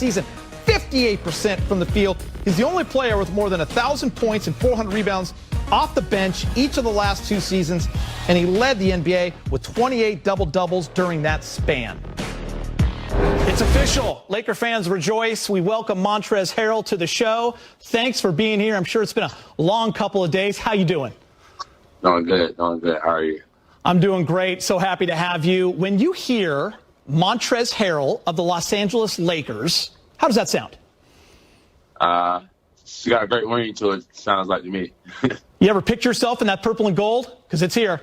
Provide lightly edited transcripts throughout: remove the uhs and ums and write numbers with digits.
season, 58% from the field. He's the only player with more than 1,000 points and 400 rebounds off the bench each of the last 2 seasons, and he led the NBA with 28 double-doubles during that span. It's official. Laker fans rejoice. We welcome Montrezl Harrell to the show. Thanks for being here. I'm sure it's been a long couple of days. How you doing? Doing good. How are you? I'm doing great. So happy to have you. When you hear Montrezl Harrell of the Los Angeles Lakers, how does that sound? She got a great ring to it, sounds like to me. You ever picture yourself in that purple and gold? Because it's here.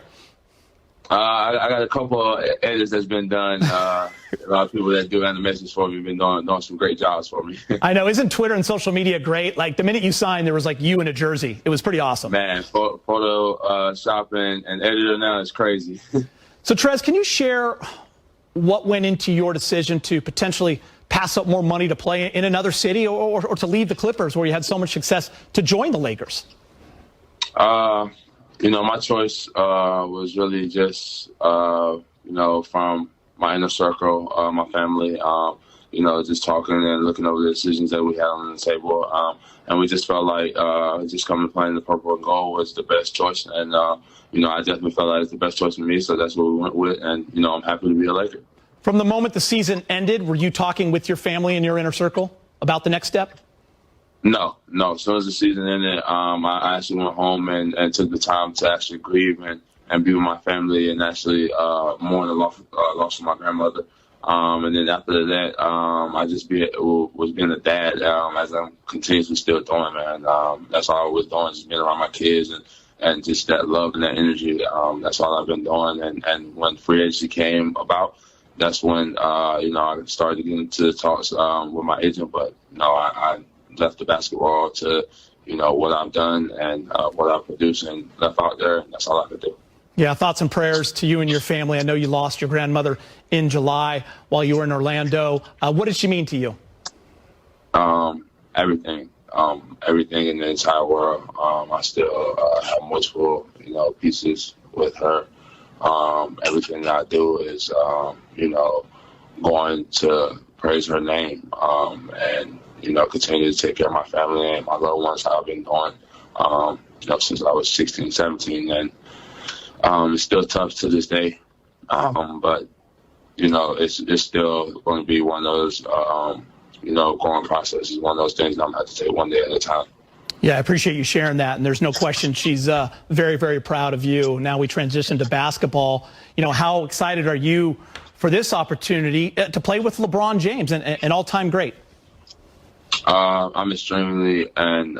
I got a couple of edits that's been done. A lot of people that do animations for me have been doing some great jobs for me. I know. Isn't Twitter and social media great? Like, the minute you signed, there was, like, you in a jersey. It was pretty awesome. Man, photo shopping and editor now is crazy. So, Trez, can you share what went into your decision to potentially pass up more money to play in another city or to leave the Clippers where you had so much success to join the Lakers? My choice was really just, from my inner circle, my family, just talking and looking over the decisions that we had on the table. And we just felt like just coming to play in the purple and gold was the best choice. And, I definitely felt like it's the best choice for me. So that's what we went with. And, I'm happy to be a Laker. From the moment the season ended, were you talking with your family and your inner circle about the next step? No. As soon as the season ended, I actually went home and took the time to actually grieve and be with my family and actually mourn the loss of my grandmother. And then after that, I just was being a dad as I'm continuously still doing, man. That's all I was doing, just being around my kids and just that love and that energy. That's all I've been doing. And when free agency came about, that's when, I started getting into talks with my agent. But, I left the basketball to, what I've done and what I've produced and left out there. And that's all I could do. Yeah, thoughts and prayers to you and your family. I know you lost your grandmother in July while you were in Orlando. What did she mean to you? Everything. Everything in the entire world. I still have multiple, pieces with her. Everything that I do is, going to praise her name and, continue to take care of my family and my loved ones, how I've been doing, since I was 16, 17. And it's still tough to this day. But, it's still going to be one of those, growing processes, one of those things that I'm going to have to take one day at a time. Yeah, I appreciate you sharing that. And there's no question she's very, very proud of you. Now we transition to basketball. How excited are you for this opportunity to play with LeBron James, an all-time great? I'm extremely and,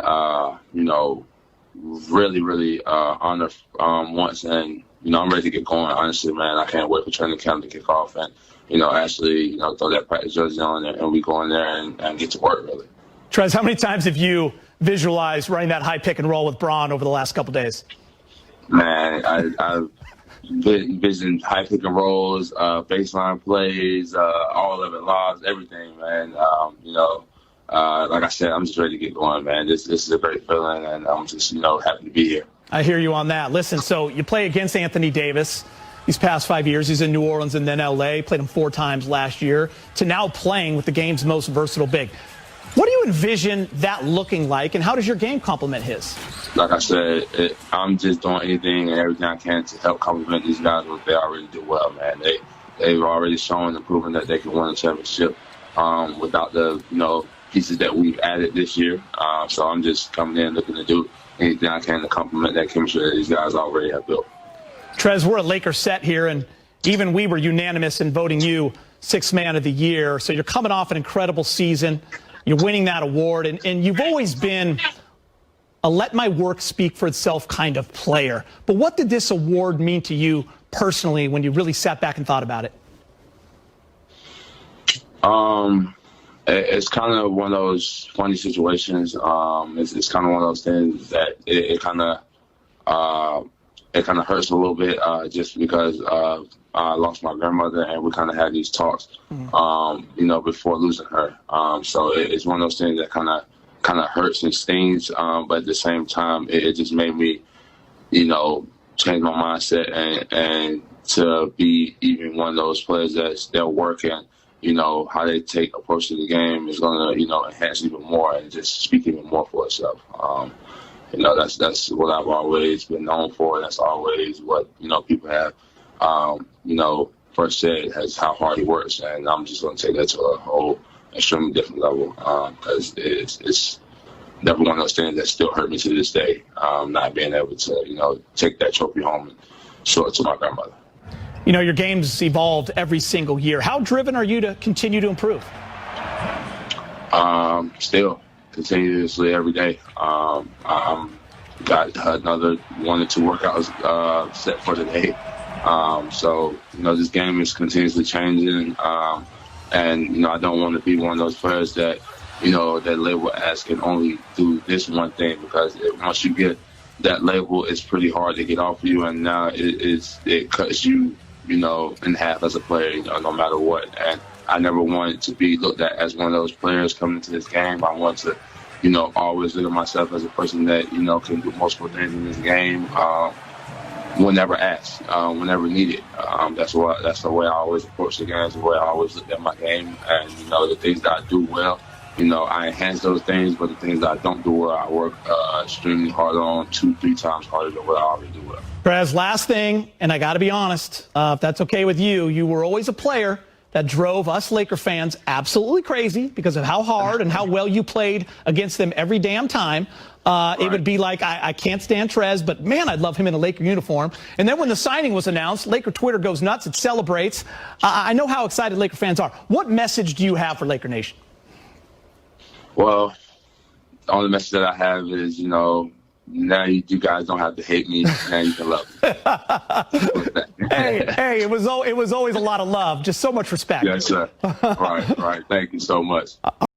really, really honored once. And, I'm ready to get going. Honestly, man, I can't wait for training camp to kick off and, actually, throw that practice jersey on and we go in there and get to work, really. Trez, how many times have you visualized running that high pick and roll with Bron over the last couple days? Man, I've envisioned high pick and rolls, baseline plays, all of it, lobs, everything, man. Like I said, I'm just ready to get going, man. This is a great feeling, and I'm just, happy to be here. I hear you on that. Listen, so you play against Anthony Davis these past 5 years. He's in New Orleans and then L.A., played him 4 times last year, to now playing with the game's most versatile big. What do you envision that looking like, and how does your game complement his? Like I said, I'm just doing anything and everything I can to help complement these guys what they already do well, man. They've already shown and proven that they can win a championship without the, pieces that we've added this year. So I'm just coming in looking to do anything I can to complement that chemistry that these guys already have built. Trez, we're a Lakers set here, and even we were unanimous in voting you 6th man of the year. So you're coming off an incredible season. You're winning that award, and you've always been a let my work speak for itself kind of player. But what did this award mean to you personally when you really sat back and thought about it? It's kind of one of those funny situations. It's kind of one of those things that it kind of hurts a little bit just because I lost my grandmother and we kind of had these talks, before losing her. So it's one of those things that kind of hurts and stings. But at the same time, it just made me, change my mindset and to be even one of those players that's still working how they approach to the game is going to, enhance even more and just speak even more for itself. That's what I've always been known for. And that's always what, people have, first said has how hard he works. And I'm just going to take that to a whole extremely different level because it's never one of those things that still hurt me to this day, not being able to, take that trophy home and show it to my grandmother. Your game's evolved every single year. How driven are you to continue to improve? Still, continuously every day. I'm got another 1 or 2 workouts set for today. So, this game is continuously changing. And, I don't want to be one of those players that, that label as can only do this one thing, because once you get that label, it's pretty hard to get off of you. And now it cuts you, in half as a player, no matter what. And I never wanted to be looked at as one of those players coming into this game. I want to, always look at myself as a person that, can do multiple things in this game. Whenever asked, whenever needed. That's the way I always approach the game. That's the way I always look at my game. And, the things that I do well, I enhance those things, but the things that I don't do well, I work extremely hard on, 2-3 times harder than what I already do well. Perez, last thing, and I got to be honest, if that's okay with you, you were always a player that drove us Laker fans absolutely crazy because of how hard and how well you played against them every damn time. Right. It would be like, I can't stand Trez, but man, I'd love him in a Laker uniform. And then when the signing was announced, Laker Twitter goes nuts. It celebrates. I know how excited Laker fans are. What message do you have for Laker Nation? Well, the only message that I have is, now you guys don't have to hate me. Now you can love me. hey, it was always a lot of love. Just so much respect. Yes, sir. Right. Thank you so much.